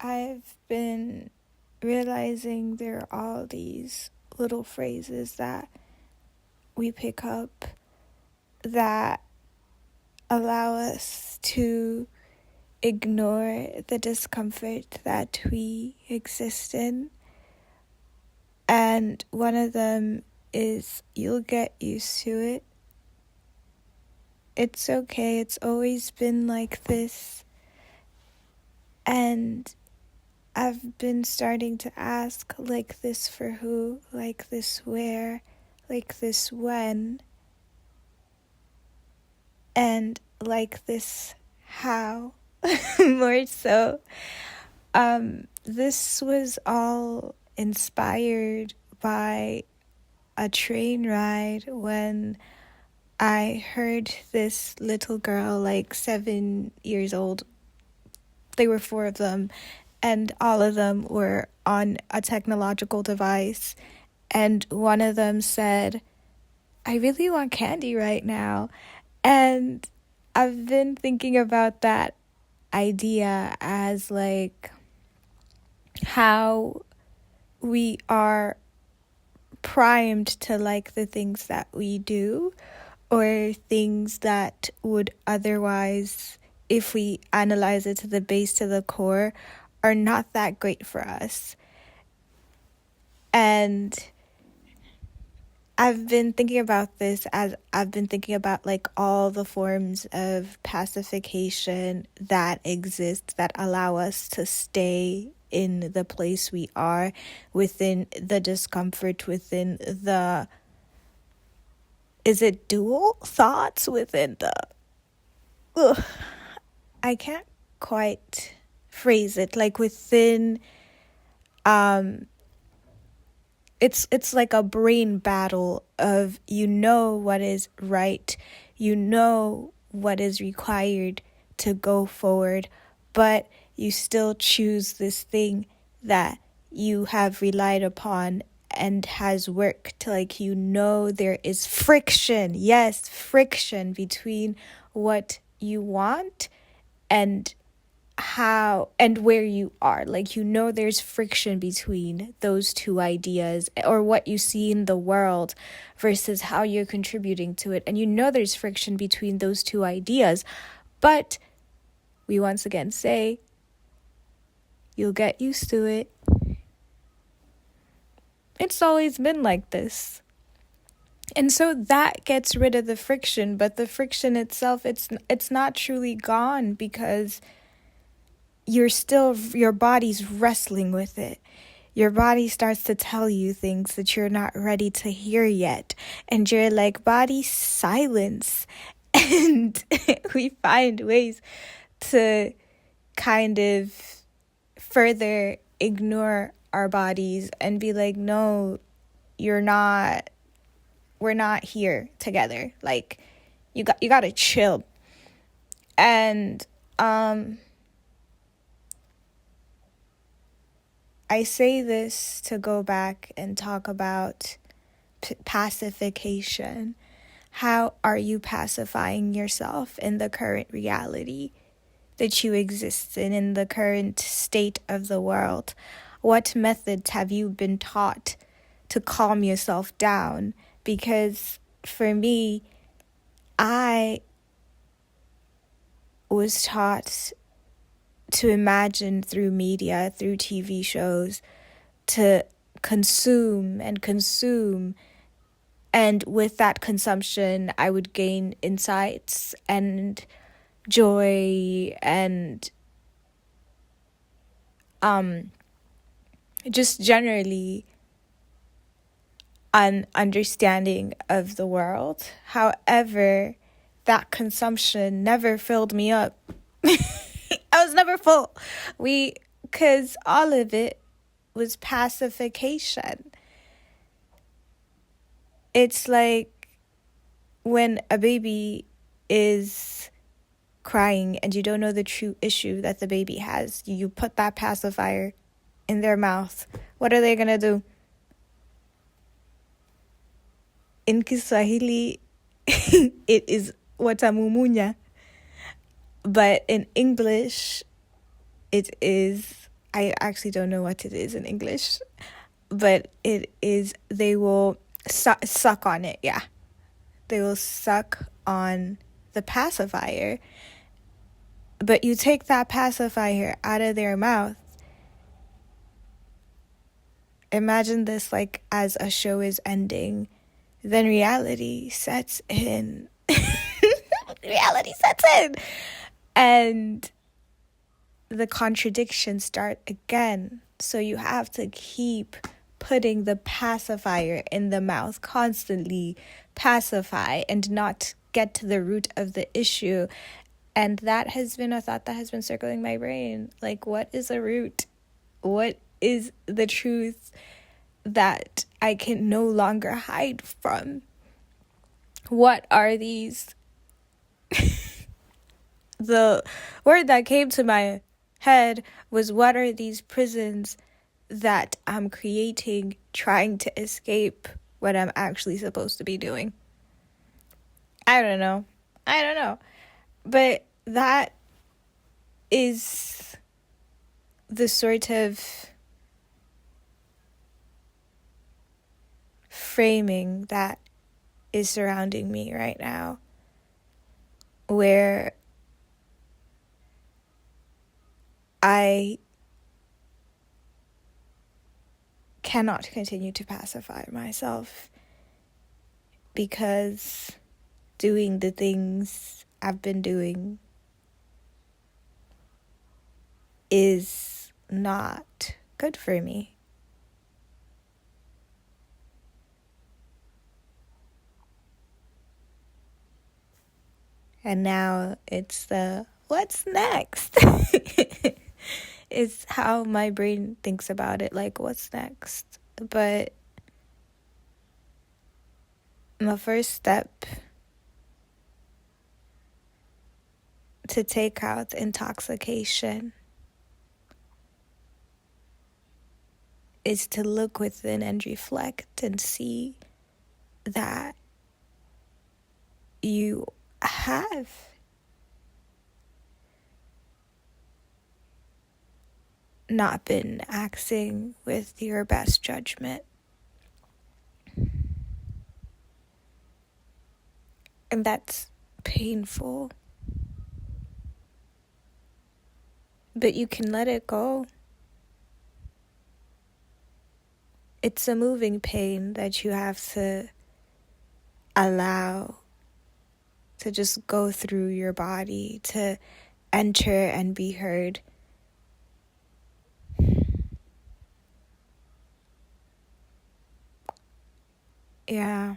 I've been realizing there are all these little phrases that we pick up that allow us to ignore the discomfort that we exist in. And one of them is, you'll get used to it. It's okay, it's always been like this. And I've been starting to ask, like this for who, like this where, like this when, and like this how, more so. This was all inspired by a train ride when I heard this little girl, like 7 years old. They were 4 of them, and all of them were on a technological device. And one of them said, "I really want candy right now." And I've been thinking about that idea as like how we are primed to like the things that we do, or things that would otherwise, if we analyze it to the base, to the core, are not that great for us. And I've been thinking about this as I've been thinking about like all the forms of pacification that exist that allow us to stay in the place we are, within the discomfort, within the, is it dual thoughts, within the, I can't quite phrase it, like within, it's like a brain battle of, you know what is right, you know what is required to go forward, but you still choose this thing that you have relied upon and has worked. Like, you know, there is friction, yes, friction between what you want and how and where you are. Like, you know, there's friction between those two ideas, or what you see in the world versus how you're contributing to it. And you know there's friction between those two ideas, but we once again say, you'll get used to it. It's always been like this. And so that gets rid of the friction, but the friction itself, it's not truly gone, because your body's wrestling with it. Your body starts to tell you things that you're not ready to hear yet. And you're like, body, silence. And we find ways to kind of further ignore our bodies and be like, no, we're not here together. Like, you gotta chill. And I say this to go back and talk about pacification. How are you pacifying yourself in the current reality that you exist in the current state of the world? What methods have you been taught to calm yourself down? Because for me, I was taught to imagine through media, through TV shows, to consume and consume. And with that consumption, I would gain insights and joy and just generally an understanding of the world. However, that consumption never filled me up. I was never full. Because all of it was pacification. It's like when a baby is crying and you don't know the true issue that the baby has. You put that pacifier in their mouth. What are they going to do? In Kiswahili, it is watamumunya. But in English, it is I actually don't know what it is in English, but it is, they will suck on it. Yeah. They will suck on the pacifier, but you take that pacifier out of their mouth. Imagine this like as a show is ending, then reality sets in. Reality sets in. And the contradictions start again. So you have to keep putting the pacifier in the mouth, constantly pacify and not get to the root of the issue. And that has been a thought that has been circling my brain. Like, what is a root? What is the truth that I can no longer hide from? What are these? The word that came to my head was, what are these prisons that I'm creating, trying to escape what I'm actually supposed to be doing? I don't know. But that is the sort of framing that is surrounding me right now, where I cannot continue to pacify myself, because doing the things I've been doing is not good for me. And now it's the what's next? It's how my brain thinks about it, like, what's next? But the first step to take out the intoxication is to look within and reflect and see that you have not been acting with your best judgment. And that's painful. But you can let it go. It's a moving pain that you have to allow to just go through your body, to enter and be heard. Yeah.